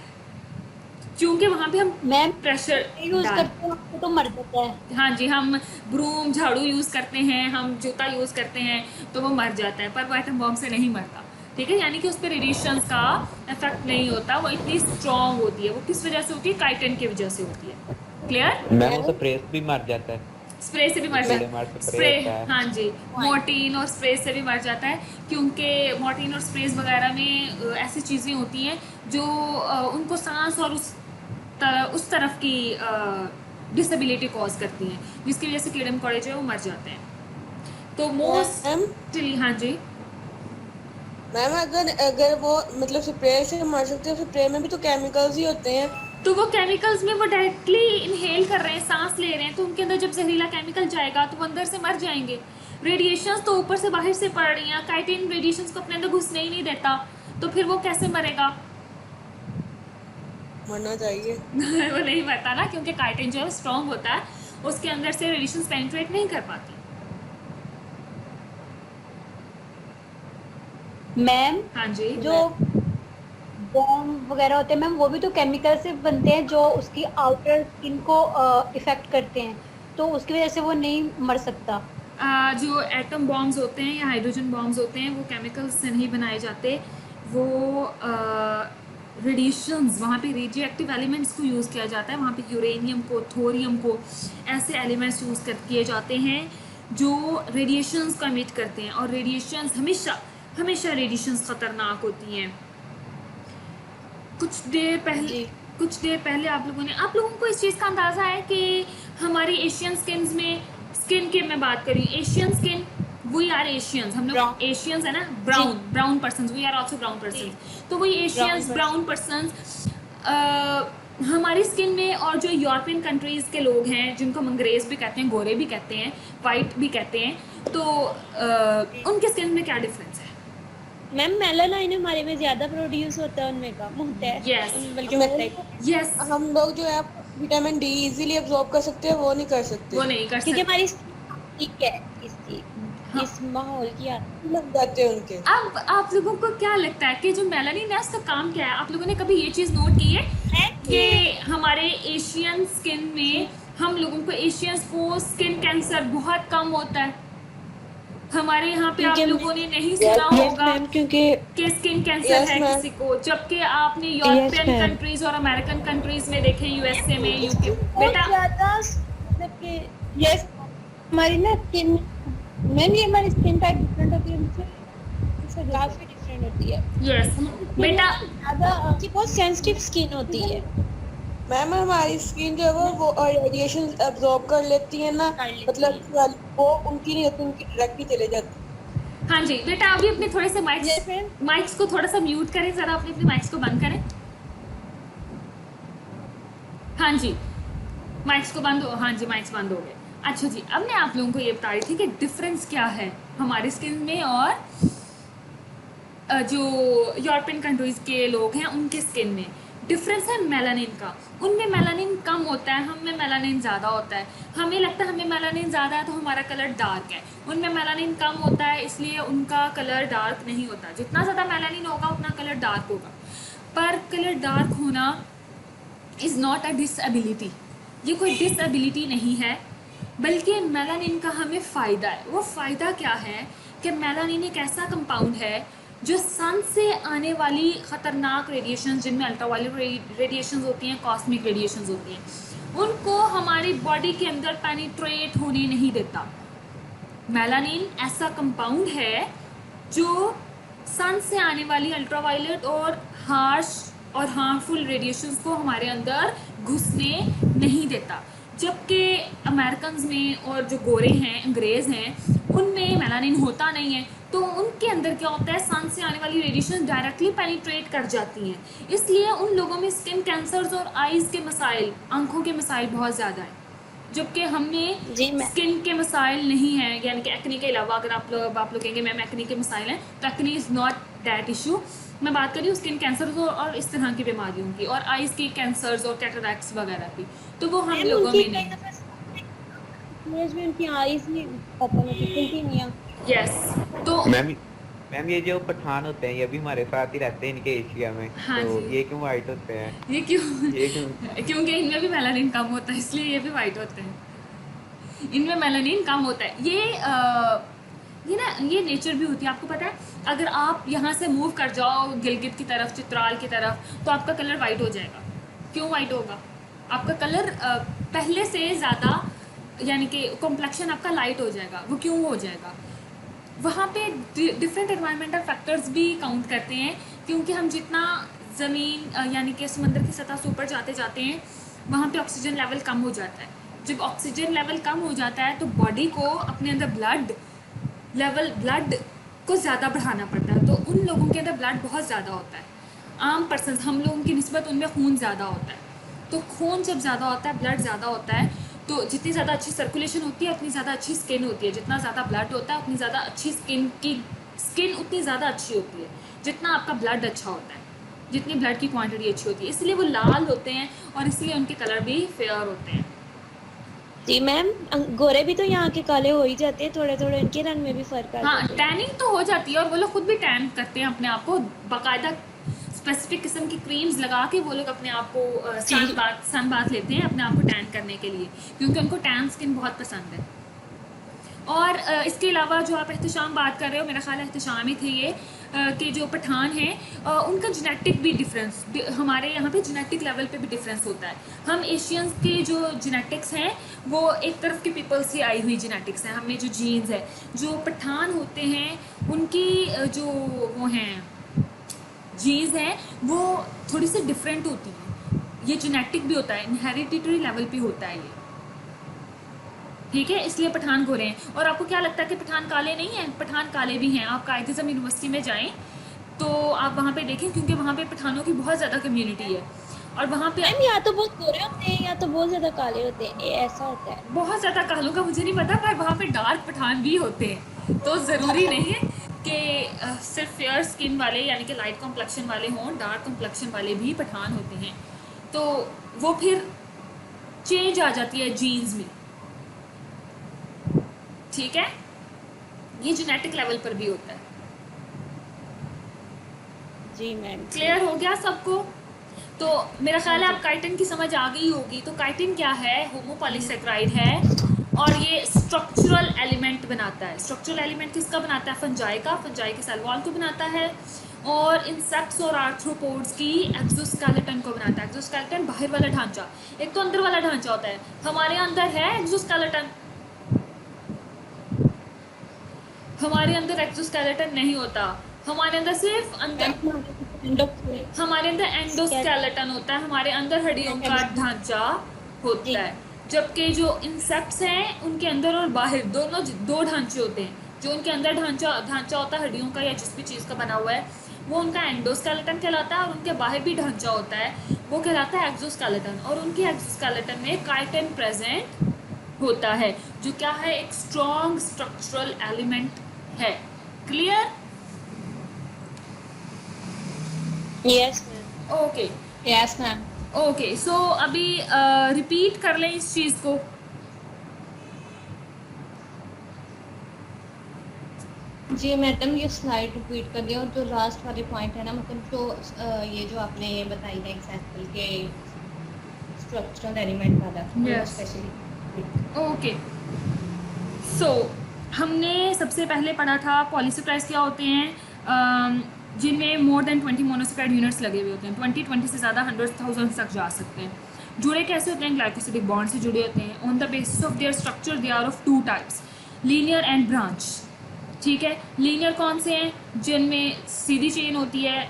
क्योंकि वहाँ पे हम मैम प्रेशर यूज करते हैं तो मर जाता है। हाँ जी, हम ब्रूम झाड़ू यूज़ करते हैं, हम जूता यूज़ करते हैं तो वो मर जाता है, पर वो एटम बॉम्ब से नहीं मरता। ठीक है, यानी कि उस पर रेडिएशंस का इफेक्ट नहीं होता, वो इतनी स्ट्रॉन्ग होती है। वो किस वजह से होती है? काइटिन की वजह से होती है। क्लियर? मैम वो स्प्रे भी मर जाता है। स्प्रे से भी मर जाता कीड़े-मार है। स्प्रे स्प्रे, होता है। हाँ जी, मोर्टीन और स्प्रे से भी मर जाता है, क्योंकि मोर्टीन और स्प्रेज वगैरह में ऐसी चीज़ें होती हैं जो उनको सांस और उस तरफ की डिसेबिलिटी कॉज करती हैं, जिसकी वजह से कीड़े मकोड़े जो है वो मर जाते हैं। तो मोस्टली हाँ जी मैम अगर वो मतलब स्प्रे से मर सकते हैं, स्प्रे में भी तो केमिकल्स ही होते हैं। तो वो केमिकल्स में वो डायरेक्टली इनहेल कर रहे हैं, सांस ले रहे हैं, तो उनके अंदर जब जहरीला केमिकल जाएगा तो वो अंदर से मर जाएंगे। रेडिएशंस तो ऊपर से बाहर से पड़ रही हैं, काइटिन रेडिएशंस को अपने अंदर घुसने ही नहीं देता, तो फिर वो कैसे मरेगा? मरना चाहिए। वो नहीं मरता ना, क्योंकि काइटिन जो है स्ट्रॉन्ग होता है, उसके अंदर से रेडिएशंस पेनिट्रेट नहीं कर पाती। मैम हाँ जी, जो बॉम्ब वगैरह होते हैं मैम, वो भी तो केमिकल से बनते हैं जो उसकी आउटर स्किन को इफेक्ट करते हैं, तो उसकी वजह से वो नहीं मर सकता। जो एटम बॉम्ब्स होते हैं या हाइड्रोजन बॉम्ब्स होते हैं वो केमिकल्स से नहीं बनाए जाते, वो रेडिएशंस, वहाँ पे रेडियो एक्टिव एलिमेंट्स को यूज़ किया जाता है। वहाँ पे यूरेनियम को, थोरियम को, ऐसे एलिमेंट्स यूज़ किए जाते हैं जो रेडिएशंस को एमिट करते हैं, और रेडिएशंस हमेशा रेडिएशंस ख़तरनाक होती हैं। कुछ देर पहले आप लोगों को इस चीज़ का अंदाज़ा है कि हमारी एशियन स्किन की मैं बात करी, Asian skin, we are Asians, हम लोग एशियंस है ना, brown persons, we are also brown persons. तो वही एशियंस ब्राउन पर्सन्स हमारी स्किन में, और जो यूरोपियन कंट्रीज़ के लोग हैं जिनको हम अंग्रेज़ भी कहते हैं, गोरे भी कहते हैं, वाइट भी कहते हैं, तो उनके स्किन में क्या डिफरेंस है? मैम मेलानाइन हमारे में ज्यादा प्रोड्यूस होता है, उनमें कम होता है। Yes. बल्कि होता है। यस, हम लोग जो है विटामिन डी इजीली अब्सॉर्ब कर सकते हैं, वो नहीं कर सकते। वो नहीं कर क्योंकि सकते। हमारी skin ठीक है इस माहौल की आदत लग जाते हैं उनके। अब आप लोगों को क्या लगता है कि जो मेलानिन है उसका काम क्या है? आप लोगों ने कभी ये चीज़ नोट की है कि हमारे एशियन स्किन में, हम लोगों को एशियंस को स्किन कैंसर बहुत कम होता है? हमारे यहाँ पे आप लोगों ने नहीं सुना होगा मैम, क्योंकि कि स्किन कैंसर है किसी को, जबकि आपने यूरोपियन ma'am. कंट्रीज और अमेरिकन कंट्रीज में देखे, यूएसए में, यूके। बेटा ज्यादा मतलब कि यस हमारी ना स्किन, मैम ये हमारी स्किन टाइप डिफरेंट होती है उनसे, काफी डिफरेंट होती है। यस बेटा, ज्यादा कि बहुत सेंसिटिव स्किन होती है। मैम हमारी स्किन जो है वो रेडिएशन अब्सॉर्ब कर लेती है ना, मतलब वो उनकी नहीं होती, उनकी डायरेक्टली चले जाती। हाँ जी बेटा, अभी अपने थोड़े से माइक्स को थोड़ा सा म्यूट करें जरा, अपने माइक्स को बंद करें। हाँ जी, माइक्स को बंद हो, हाँ जी माइक्स बंद हो गए। अच्छा जी, अब मैं आप लोगों को ये बता रही थी कि डिफरेंस क्या है हमारी स्किन में और जो यूरोपियन कंट्रीज के लोग हैं उनके स्किन में। डिफरेंस है मेलानिन का, उनमें मेलानिन कम होता है, हम में मेलानिन ज़्यादा होता है। हमें लगता है हमें मेलानिन ज़्यादा है तो हमारा कलर डार्क है, उनमें मेलानिन कम होता है इसलिए उनका कलर डार्क नहीं होता। जितना ज़्यादा मेलानिन होगा उतना कलर डार्क होगा, पर कलर डार्क होना इज़ नॉट अ डिसएबिलिटी, ये कोई डिसएबिलिटी नहीं है, बल्कि मेलानिन का हमें फ़ायदा है। वो फ़ायदा क्या है कि मेलानिन एक ऐसा कंपाउंड है जो सन से आने वाली ख़तरनाक रेडिएशन, जिनमें अल्ट्रावायलेट रेडिएशंस होती हैं, कॉस्मिक रेडिएशंस होती हैं, उनको हमारी बॉडी के अंदर पेनिट्रेट होने नहीं देता। मेलानिन ऐसा कंपाउंड है जो सन से आने वाली अल्ट्रावायलेट और हार्श और हार्मफुल रेडिएशंस को हमारे अंदर घुसने नहीं देता। जबकि अमेरिकन्स में और जो गोरे हैं, अंग्रेज़ हैं, उनमें मेलानिन होता नहीं है, तो उनके अंदर क्या होता है, सन से आने वाली रेडिएशन डायरेक्टली पेनिट्रेट कर जाती हैं, इसलिए उन लोगों में स्किन कैंसर्स और आइज़ के मसाइल, आंखों के मसाइल बहुत ज़्यादा हैं। जबकि हमें स्किन के मसाइल नहीं हैं, यानी कि एक्ने के अलावा अगर आप लोग कहेंगे मैम एक्ने के मसाइल हैं, तो acne is not that issue. मैं बात कर रही हूँ स्किन कैंसर्स और इस तरह की बीमारियों की, और आइज़ की कैंसर्स और कैटरैक्ट्स वगैरह की, तो वो हम लोगों में नहीं। भी उनकी आईज नहीं ओपन होती, खुलती नहीं है। यस, तो मैम ये जो पठान होते हैं ये भी हमारे साथ ही रहते हैं इनके एशिया में। हाँ तो जी। ये क्यों वाइट होते हैं? ये क्यों? क्योंकि इनमें भी मेलानिन कम होता है, इसलिए ये भी वाइट होते हैं। इनमें मेलानिन कम होता है, ये नेचर भी होती है। आपको पता है, अगर आप यहाँ से मूव कर जाओ गिलगित की तरफ, चित्राल की तरफ, तो आपका कलर वाइट हो जाएगा। क्यों वाइट होगा? आपका कलर पहले से ज़्यादा, यानी कि कॉम्प्लेक्शन आपका लाइट हो जाएगा। वो क्यों हो जाएगा? वहाँ पे डिफरेंट एनवायरमेंटल फैक्टर्स भी काउंट करते हैं, क्योंकि हम जितना ज़मीन यानी कि समंदर की सतह से ऊपर जाते जाते हैं, वहाँ पे ऑक्सीजन लेवल कम हो जाता है। जब ऑक्सीजन लेवल कम हो जाता है तो बॉडी को अपने अंदर ब्लड को ज़्यादा बढ़ाना पड़ता है, तो उन लोगों के अंदर ब्लड बहुत ज़्यादा होता है। आम पर्सन हम लोगों की निस्बत उनमें खून ज़्यादा होता है, तो खून जब ज़्यादा होता है, ब्लड ज़्यादा होता है, तो जितनी ज़्यादा अच्छी सर्कुलेशन होती है उतनी ज़्यादा अच्छी स्किन होती है। जितना ज़्यादा ब्लड होता है उतनी ज़्यादा अच्छी स्किन उतनी ज़्यादा अच्छी होती है, जितना आपका ब्लड अच्छा होता है, जितनी ब्लड की क्वांटिटी अच्छी होती है, इसलिए वो लाल होते हैं और इसलिए उनके कलर भी फेयर होते हैं। जी मैम, गोरे भी तो यहाँ के काले हो ही जाते हैं, थोड़े थोड़े इनके रंग में भी फर्क आ हाँ, जाता है। टैनिंग तो हो जाती है, और वो लोग खुद भी टैन करते हैं अपने आप को, बाकायदा स्पेसिफिक किस्म की क्रीम्स लगा के वो लोग अपने आप को सन बाथ लेते हैं अपने आप को टैन करने के लिए, क्योंकि उनको टैन स्किन बहुत पसंद है। और इसके अलावा जो आप एहतशाम बात कर रहे हो, मेरा ख्याल है एहतशाम ही थे ये, के जो पठान हैं उनका जेनेटिक भी डिफरेंस, हमारे यहाँ पे जेनेटिक लेवल पे भी डिफरेंस होता है। हम एशियंस के जो जेनेटिक्स हैं वो एक तरफ के पीपल से आई हुई जेनेटिक्स हैं, हमें जो जीन्स है। जो पठान होते हैं उनकी जो वो हैं जीन्स हैं वो थोड़ी सी डिफरेंट होती हैं। ये जेनेटिक भी होता है, हेरिडिटरी लेवल पे होता है ये, ठीक है, इसलिए पठान गोरे हैं। और आपको क्या लगता है कि पठान काले नहीं हैं? पठान काले भी हैं। आप कायद-ए-आज़म यूनिवर्सिटी में जाएं तो आप वहाँ पे देखें, क्योंकि वहाँ पे पठानों की बहुत ज़्यादा कम्युनिटी है और वहाँ पे मैम या तो बहुत गोरे होते हैं या तो बहुत ज्यादा काले होते हैं, ये ऐसा होता है। बहुत ज़्यादा कालों का मुझे नहीं पता, पर वहाँ पे डार्क पठान भी होते हैं। तो ज़रूरी नहीं है कि सिर्फ फेयर स्किन वाले यानी कि लाइट कॉम्प्लेक्शन वाले हों, डार्क कॉम्प्लेक्शन वाले भी पठान होते हैं। तो वो फिर चेंज आ जाती है जीन्स में, ठीक है, ये जेनेटिक लेवल पर भी होता है। जी मैम, क्लियर हो गया सबको? तो मेरा ख्याल है आप काइटिन की समझ आ गई होगी। तो काइटिन क्या है? होमोपॉलीसेकेराइड है और ये स्ट्रक्चरल एलिमेंट बनाता है। स्ट्रक्चरल एलिमेंट किसका बनाता है? फंजाई का, फंजाई के सेल वॉल को बनाता है और इंसेक्ट्स और आर्थ्रोपोड्स की एक्सोस्केलेटन को बनाता है। एक्सोस्केलेटन बाहर वाला ढांचा, एक तो अंदर वाला ढांचा होता है। हमारे अंदर है एक्सोस्केलेटन, हमारे अंदर एक्सोस्केलेटन नहीं होता, हमारे अंदर सिर्फ हमारे अंदर एंडोस्केलेटन होता है, हमारे अंदर हड्डियों का ढांचा होता है। जबकि जो इंसेक्ट्स हैं उनके अंदर और बाहर दोनों दो ढांचे होते हैं। जो उनके अंदर ढांचा होता है हड्डियों का या जिस भी चीज़ का बना हुआ है वो उनका एंडोस्केलेटन कहलाता है और उनके बाहर भी ढांचा होता है वो कहलाता है एक्सोस्केलेटन। और उनके एक्सोस्केलेटन में काइटिन प्रेजेंट होता है जो क्या है? एक स्ट्रॉन्ग स्ट्रक्चरल एलिमेंट है। Clear? Yes ma'am. Okay yes ma'am. Okay, so अभी रिपीट कर लें इस चीज़ को। जी मैडम, ये स्लाइड रिपीट कर दिया और जो लास्ट वाले पॉइंट है ना, मतलब जो ये जो आपने ये बताई है एग्जाम्पल के स्ट्रक्चरल एलिमेंट वाला, Yes. स्पेशली ओके, सो हमने सबसे पहले पढ़ा था पॉलीसेकेराइड्स क्या होते हैं, जिनमें मोर देन 20 मोनोसेकेराइड यूनिट्स लगे हुए होते हैं। 20 से ज़्यादा 100,000 तक जा सकते हैं। जुड़े कैसे होते हैं? ग्लाइकोसिडिक बॉन्ड से जुड़े होते हैं। On the basis of their structure they are of 2 types, linear and branch, ठीक है। लीनियर कौन से हैं? जिनमें सीधी चेन होती है,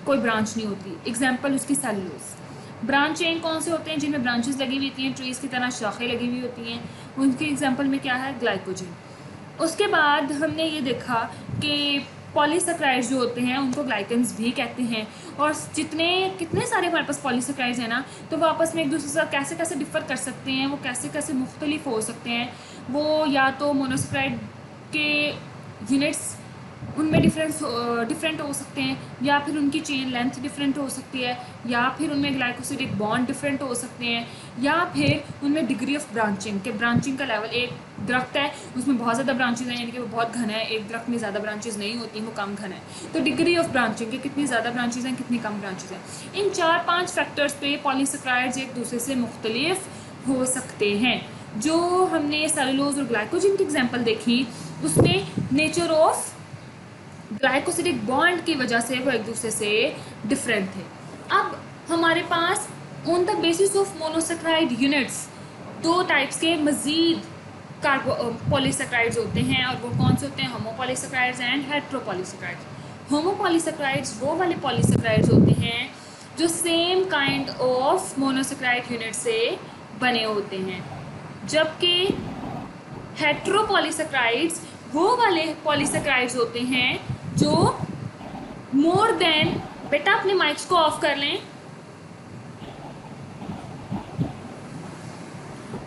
कोई ब्रांच नहीं होती, एग्जाम्पल उसकी सेलुलोज। ब्रांच चेन कौन से होते हैं? जिनमें ब्रांचेस लगी हुई होती हैं, ट्रीज़ की तरह शाखें लगी हुई होती हैं, उनके एग्जाम्पल में क्या है? ग्लाइकोजन। उसके बाद हमने ये देखा कि पॉलीसेकेराइड्स जो होते हैं उनको ग्लाइकेंस भी कहते हैं। और कितने सारे हमारे पास पॉलीसेकेराइड्स हैं ना, तो वो आपस में एक दूसरे से कैसे कैसे डिफ़र कर सकते हैं, वो कैसे कैसे मुख्तलिफ हो सकते हैं। वो या तो मोनोसेकेराइड के यूनिट्स उनमें डिफरेंट हो सकते हैं, या फिर उनकी चेन लेंथ डिफरेंट हो सकती है, या फिर उनमें ग्लाइकोसिडिक बॉन्ड डिफरेंट हो सकते हैं, या फिर उनमें डिग्री ऑफ ब्रांचिंग के ब्रांचिंग का लेवल। एक दरख्त है उसमें बहुत ज़्यादा ब्रांचेज हैं, यानी कि वो बहुत घना है, एक दरख्त में ज़्यादा ब्रांचेज नहीं होती, वो कम घना है। तो डिग्री ऑफ ब्रांचिंग के कितनी ज़्यादा ब्रांचेज हैं, कितनी कम ब्रांचेज हैं, इन 4-5 फैक्टर्स पे पॉलीसेकेराइड्स एक दूसरे से मुख्तलिफ हो सकते हैं। जो हमने सेलुलोज और ग्लाइकोजन की एग्जाम्पल देखी उसमें नेचर ऑफ ग्लाइकोसिडिक बॉन्ड की वजह से वो एक दूसरे से डिफरेंट थे। अब हमारे pass on the basis of monosaccharide units 2 types के मज़ीद पॉलीसेकेराइड्स होते हैं, और वो कौन से होते हैं? होमोपॉलीसेकेराइड्स एंड हेट्रोपॉलीसेकेराइड्स। होमोपॉलीसेकेराइड्स वो वाले पॉलीसेकेराइड्स होते हैं जो same kind of monosaccharide unit से बने होते हैं, जबकि हेट्रोपॉलीसेकेराइड्स वो वाले पॉलीसेकेराइड्स होते हैं जो मोर देन, बेटा अपने माइक्स को ऑफ कर लें,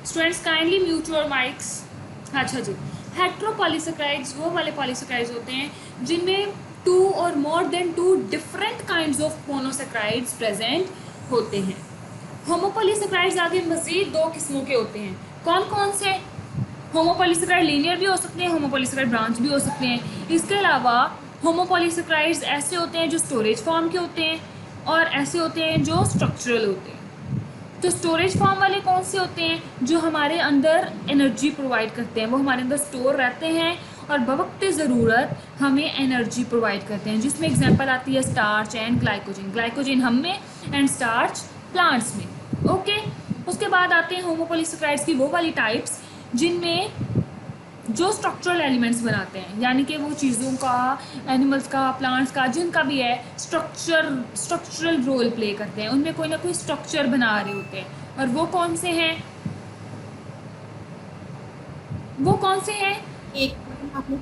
students kindly mute your mics. अच्छा जी, हेट्रोपॉलीसेकेराइड्स वो वाले पॉलीसेकेराइड्स होते हैं जिनमें 2 और more than 2 different kinds of monosaccharides present होते हैं। होमोपॉलीसेकेराइड्स आगे मजीद 2 किस्मों के होते हैं। कौन कौन से? होमोपॉलीसेकेराइड लीनियर भी हो सकते हैं, होमोपॉलीसेकेराइड ब्रांच भी हो सकते हैं। इसके अलावा होमोपॉलीसेकेराइड्स ऐसे होते हैं जो स्टोरेज फॉर्म के होते हैं, और ऐसे होते हैं जो स्ट्रक्चरल होते हैं। तो स्टोरेज फॉर्म वाले कौन से होते हैं? जो हमारे अंदर एनर्जी प्रोवाइड करते हैं, वो हमारे अंदर स्टोर रहते हैं और बवक्त ज़रूरत हमें एनर्जी प्रोवाइड करते हैं, जिसमें एग्जांपल आती है स्टार्च एंड ग्लाइकोजन। ग्लाइकोजन हम में एंड स्टार्च प्लांट्स में। ओके, उसके बाद आते हैं होमोपोलिसैकेराइड्स की वो वाली टाइप्स जिनमें जो स्ट्रक्चरल एलिमेंट्स बनाते हैं, यानी कि वो चीज़ों का, एनिमल्स का, प्लांट्स का, जिनका भी है स्ट्रक्चरल रोल प्ले करते हैं, उनमें कोई ना कोई स्ट्रक्चर बना रहे होते हैं। और वो कौन से हैं? वो कौन से हैं? एक आपने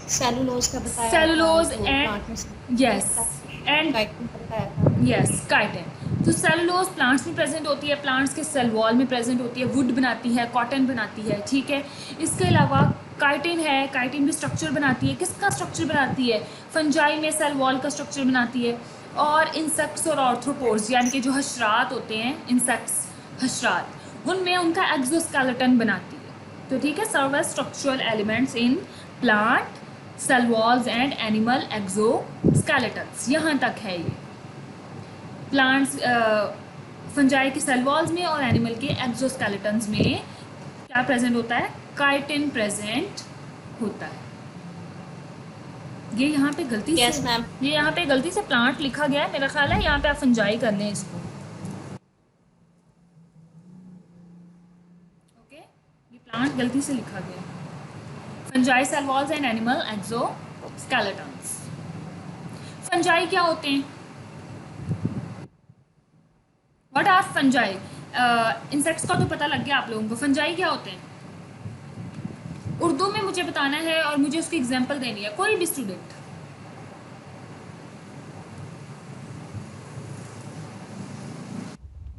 सेलुलोज का बताया, सेलुलोज था, एंड plant में यस एंड chitin का बताया था। Yes chitin. तो सेलुलोज प्लांट्स में प्रेजेंट होती है, प्लांट्स के सेल वॉल में प्रेजेंट होती है, वुड बनाती है, कॉटन बनाती है, ठीक है। इसके अलावा काइटिन है, काइटिन भी स्ट्रक्चर बनाती है। किसका स्ट्रक्चर बनाती है? फंजाई में सेल वॉल का स्ट्रक्चर बनाती है। और इंसेक्ट्स और आर्थ्रोपोड्स यानी कि जो हशरात होते हैं, इंसेक्ट्स हशरात, उनमें उनका एक्सोस्केलेटन बनाती है। तो ठीक है, serve as structural elements in plant cell walls and animal exoskeletons. यहाँ तक है ये प्लांट्स, फंजाई के सेल वॉल्स में और एनिमल के एक्सोस्केलेटन्स में क्या प्रेजेंट होता है? काइटिन प्रेजेंट होता है। ये यहाँ पे गलती Yes, से ma'am. ये यहाँ पे गलती से प्लांट लिखा गया है, मेरा ख्याल है यहाँ पे आप फंजाई कर लें इसको। ओके, ये प्लांट गलती से लिखा गया है। Fungi cell walls and animal exoskeletons. Fungi क्या होते हैं? What are fungi? इंसेक्ट्स का तो पता लग गया आप लोगों को। फंजाई क्या होते हैं? उर्दू में मुझे बताना है और मुझे उसकी एग्जांपल देनी है, कोई भी स्टूडेंट।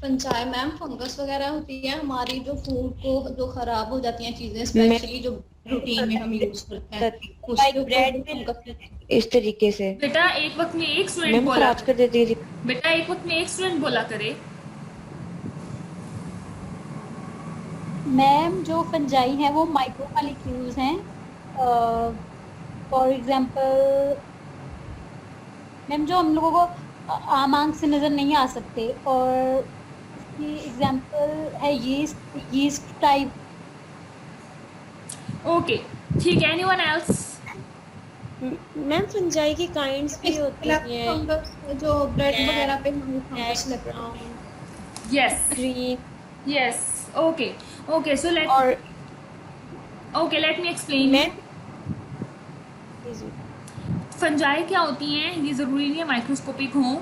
फंजाई मैम फंगस वगैरह होती है हमारी, जो फूड को जो खराब हो जाती हैं चीजें, स्पेशली जो रूटीन में हम यूज करते हैं उसके ब्रेड ऊपर में फंगस। इस तरीके से बेटा एक वक्त में एक स्टूडेंट मैम बोला, खराब कर देती थी। बेटा एक वक्त में एक स्टूडेंट बोला करे। मैम जो फंजाई हैं वो माइक्रो मॉलिक्यूल्स हैं। फॉर एग्जांपल मैम जो हम लोगों को आम आंख से नज़र नहीं आ सकते, और इसकी एग्जांपल है यीस्ट टाइप। ओके ठीक है, एनीवन एल्स? मैम फंजाई की काइंड्स भी होती हैं, फंगस जो ब्रेड वगैरह पे हमें फंगस लगता है। Yes green yes, okay okay, so let और okay let me explain. Ma'am fungi क्या होती हैं? ये ज़रूरी नहीं है माइक्रोस्कोपिक हों,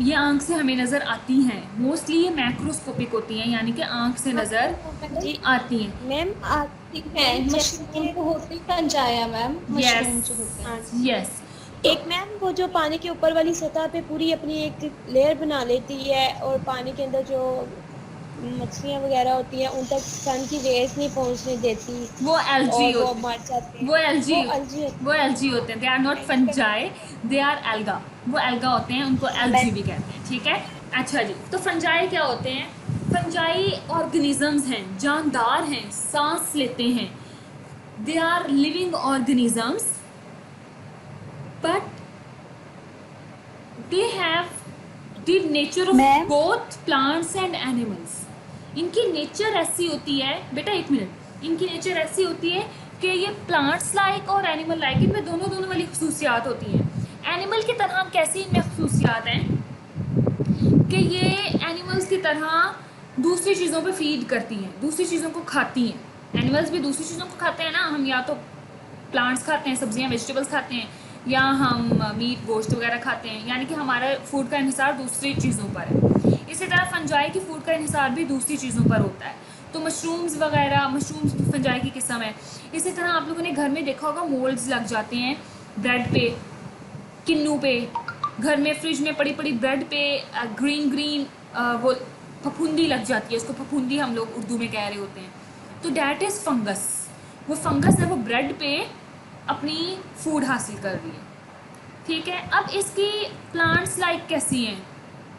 ये आंख से हमें नज़र आती हैं। मोस्टली ये मैक्रोस्कोपिक होती हैं, यानी कि आंख से नज़र आती हैं। मैम आती है, मशरूम तो होती फंजाई है मैम, मशरूम जो होते हैं। यस, एक मैम वो जो पानी के ऊपर वाली सतह पे पूरी अपनी एक लेयर बना लेती है और पानी के अंदर जो मछलियाँ वगैरह होती हैं उन तक सन की रेस नहीं पहुंचने देती वो एल्गी और वो होते मर जाते हैं। हैं। वो एल्गी होती वो एल्गी होते हैं। They are not fungi, they are alga. वो एल्गा होते हैं, उनको एल्गी भी कहते हैं, ठीक है। अच्छा जी, तो फंजाई क्या होते हैं? फंजाई ऑर्गेनिजम्स हैं, जानदार हैं, सांस लेते हैं। They are living organisms but they have the nature of Ma'am? Both plants and animals. इनकी नेचर ऐसी होती है, बेटा एक मिनट, इनकी नेचर ऐसी होती है कि ये प्लांट्स लाइक और एनिमल लाइक, इनमें दोनों वाली खसूसियात होती हैं। एनिमल की तरह कैसी इनमें खसूसियात हैं कि ये एनिमल्स की तरह दूसरी चीज़ों पे फीड करती हैं, दूसरी चीज़ों को खाती हैं। एनिमल्स भी दूसरी चीज़ों को खाते हैं ना, हम या तो प्लांट्स खाते हैं, सब्जियां वेजिटेबल्स खाते हैं, या हम मीट गोश्त वगैरह खाते हैं, यानी कि हमारा फूड का इन्हिसार दूसरी चीज़ों पर है। इसी तरह फंजाई की फूड का इन्हिसार भी दूसरी चीज़ों पर होता है। तो मशरूम्स वगैरह, मशरूम्स फंजाई की किस्म है। इसी तरह आप लोगों ने घर में देखा होगा मोल्ड्स लग जाते हैं ब्रेड पे, किन्नू पे, घर में फ्रिज में पड़ी पड़ी ब्रेड पे ग्रीन वो फफूंदी लग जाती है, इसको फफूंदी हम लोग उर्दू में कह रहे होते हैं। तो डैट इज़ फंगस। वो फंगस है, वो ब्रेड पे अपनी फूड हासिल कर रही है, ठीक है। अब इसकी प्लांट्स लाइक कैसी हैं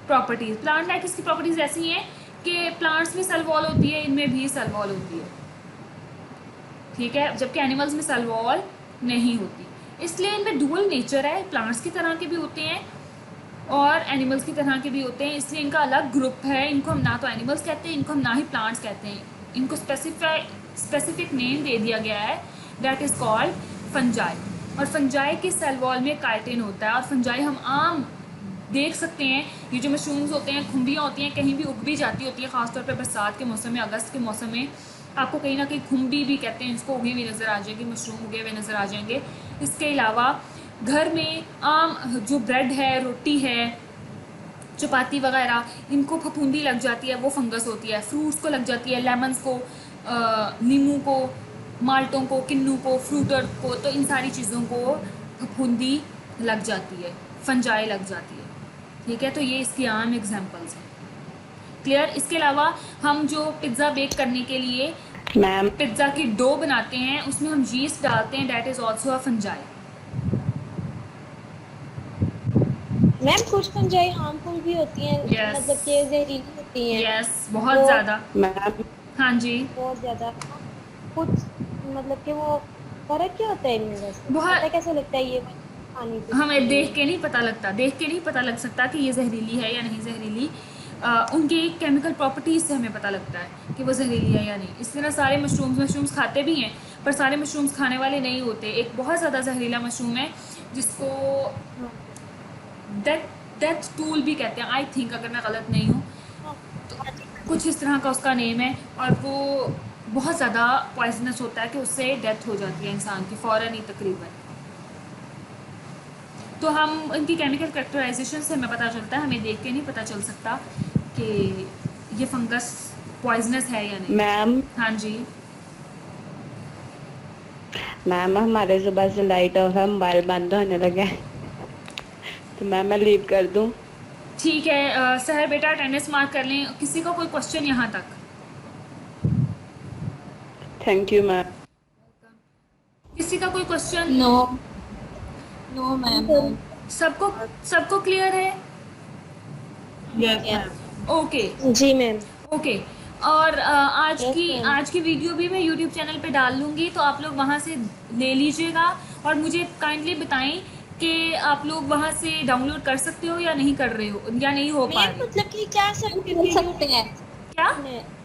प्रॉपर्टीज़? प्लांट लाइक इसकी प्रॉपर्टीज़ ऐसी हैं कि प्लांट्स में सेल वॉल होती है, इनमें भी सेल वॉल होती है, ठीक है, जबकि एनिमल्स में सेल वॉल नहीं होती। इसलिए इनमें डुअल नेचर है, प्लांट्स की तरह के भी होते हैं और एनिमल्स की तरह के भी होते हैं, इसलिए इनका अलग ग्रुप है। इनको हम ना तो एनिमल्स कहते हैं, इनको हम ना ही प्लांट्स कहते हैं। इनको स्पेसिफिक नेम दे दिया गया है दैट इज़ कॉल्ड फंजाई। और फंजाई की सेल वॉल में काइटिन होता है, और फंजाई हम आम देख सकते हैं, ये जो मशरूम्स होते हैं, खुम्बियाँ होती हैं, कहीं भी उग भी जाती होती हैं, ख़ासतौर पे बरसात के मौसम में, अगस्त के मौसम में आपको कहीं ना कहीं खुम्बी भी कहते हैं इसको, उगी हुई नज़र आ जाएगी, मशरूम उगे हुए नज़र आ जाएंगे। इसके अलावा घर में आम जो ब्रेड है, रोटी है, चपाती वगैरह, इनको फफूंदी लग जाती है, वो फंगस होती है। फ्रूट्स को लग जाती है, लेमन्स को, नींबू को, माल्टों को, किन्नू को, फ्रूटर को, तो इन सारी चीज़ों को फफूंदी लग जाती है, फंजाई लग जाती है। ठीक है, तो ये इसकी आम एग्जांपल्स हैं। क्लियर? इसके अलावा हम जो पिज़्ज़ा बेक करने के लिए मैम पिज़्ज़ा की डो बनाते हैं, उसमें हम यीस्ट डालते हैं, that is also a fungi. Ma'am कुछ फंजाई हार्मफुल भी होती हैं, Yes. मतलब कि जहरीली होती हैं। यस, बहुत वो- ज़्यादा। मैम हाँ जी, बहुत ज्यादा। कुछ मतलब कि वो फर्क क्या होता है इनमें वैसे? बहुत- पता कैसे लगता है ये खाने से? हमें देख के नहीं पता लगता, देख के नहीं पता लग सकता कि ये जहरीली है या नहीं जहरीली। उनकी केमिकल प्रॉपर्टीज़ से हमें पता लगता है कि वो जहरीली है या नहीं। इस तरह सारे मशरूम्स खाते भी हैं, पर सारे मशरूम्स खाने वाले नहीं होते। एक बहुत ज़्यादा जहरीला मशरूम है जिसको डेथ टूल भी कहते हैं, आई थिंक, अगर मैं गलत नहीं हूँ, तो कुछ इस तरह का उसका नेम है, और वो बहुत ज़्यादा पॉइजनस होता है कि उससे डेथ हो जाती है इंसान की फ़ौरन ही तकरीबन। तो हम इनकी केमिकल कैरेक्टराइजेशन से हमें पता चलता है, हमें देख के नहीं पता चल सकता कि ये फंगस पॉइजनस है या नहीं। मैम हाँ जी, मैम हमारे सुबह से लाइट ऑफ है, मोबाइल बंद होने लगे हैं। तो मैम मैं लीव कर दूं? ठीक है। सहर बेटा अटेंडेंस मार्क कर लें। किसी का कोई क्वेश्चन यहाँ तक? Thank you ma'am. किसी का कोई क्वेश्चन? No ma'am. सबको क्लियर है? ओके जी मैम। ओके। और आज Yes, की ma'am. आज की वीडियो भी मैं यूट्यूब चैनल पे डाल लूँगी, तो आप लोग वहाँ से ले लीजिएगा, और मुझे काइंडली बताएं कि आप लोग वहाँ से डाउनलोड कर सकते हो या नहीं कर रहे हो, या नहीं हो पा मैम रही। मतलब कि क्या कर सकते हैं। क्या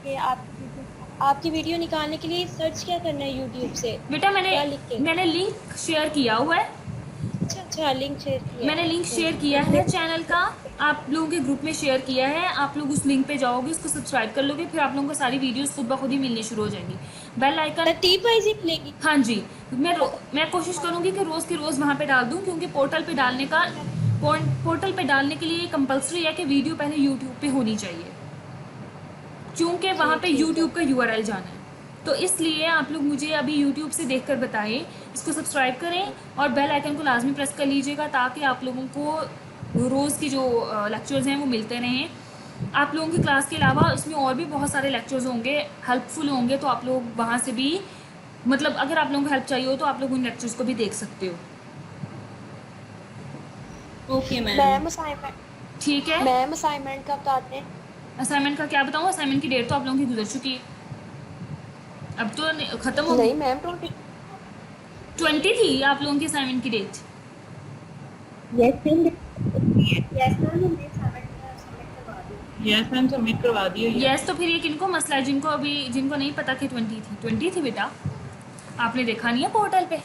कि आपकी वीडियो निकालने के लिए सर्च क्या करना है यूट्यूब से? बेटा, क्या लिख के? मैंने लिंक शेयर किया हुआ है, अच्छा लिंक शेयर किया। मैंने लिंक शेयर किया है चैनल का, आप लोगों के ग्रुप में शेयर किया है। आप लोग उस लिंक पे जाओगे, उसको सब्सक्राइब कर लोगे, फिर आप लोगों को सारी वीडियोस खुद ब खुद ही मिलनी शुरू हो जाएंगी। बेल आइकन, तरतीब वाइज ही मिलेगी। हाँ जी, मैं कोशिश करूँगी कि रोज़ के रोज़ वहाँ पे डाल दूँ, क्योंकि पोर्टल पे डालने के लिए कंपलसरी है कि वीडियो पहले यूट्यूब पे होनी चाहिए, क्योंकि वहाँ पे यूट्यूब का URL जाना है। तो इसलिए आप लोग मुझे अभी यूट्यूब से देखकर बताएं, इसको सब्सक्राइब करें और बेल आइकन को लाजमी प्रेस कर लीजिएगा, ताकि आप लोगों को रोज़ की जो लेक्चर्स हैं वो मिलते रहें। आप लोगों की क्लास के अलावा इसमें और भी बहुत सारे लेक्चर्स होंगे, हेल्पफुल होंगे, तो आप लोग वहाँ से भी, मतलब अगर आप लोगों को हेल्प चाहिए हो तो आप लोग उन लेक्चर्स को भी देख सकते हो। ओके मैम असाइनमेंट ठीक है, मैम असाइनमेंट का बताते हैं। असाइनमेंट का क्या बताऊँ? असाइनमेंट की डेट तो आप लोगों की गुजर चुकी है, अब तो ख़त्म हो नहीं गई। मैम 20 थी आप लोगों की असाइनमेंट की डेट। यस मैम सबमिट करवा दी है। यस, तो फिर ये किनको मसला है, जिनको नहीं पता कि 20 थी बेटा, आपने देखा नहीं है पोर्टल पे?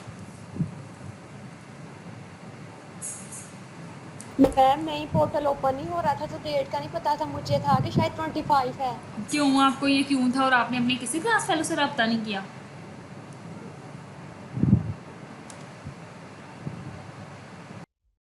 मैम नहीं, पोर्टल ओपन नहीं हो रहा था तो डेट का नहीं पता था, मुझे था कि शायद 25 है। क्यों, आपको ये क्यों था? और आपने अपनी किसी क्लास फेलो से रब्ता नहीं किया?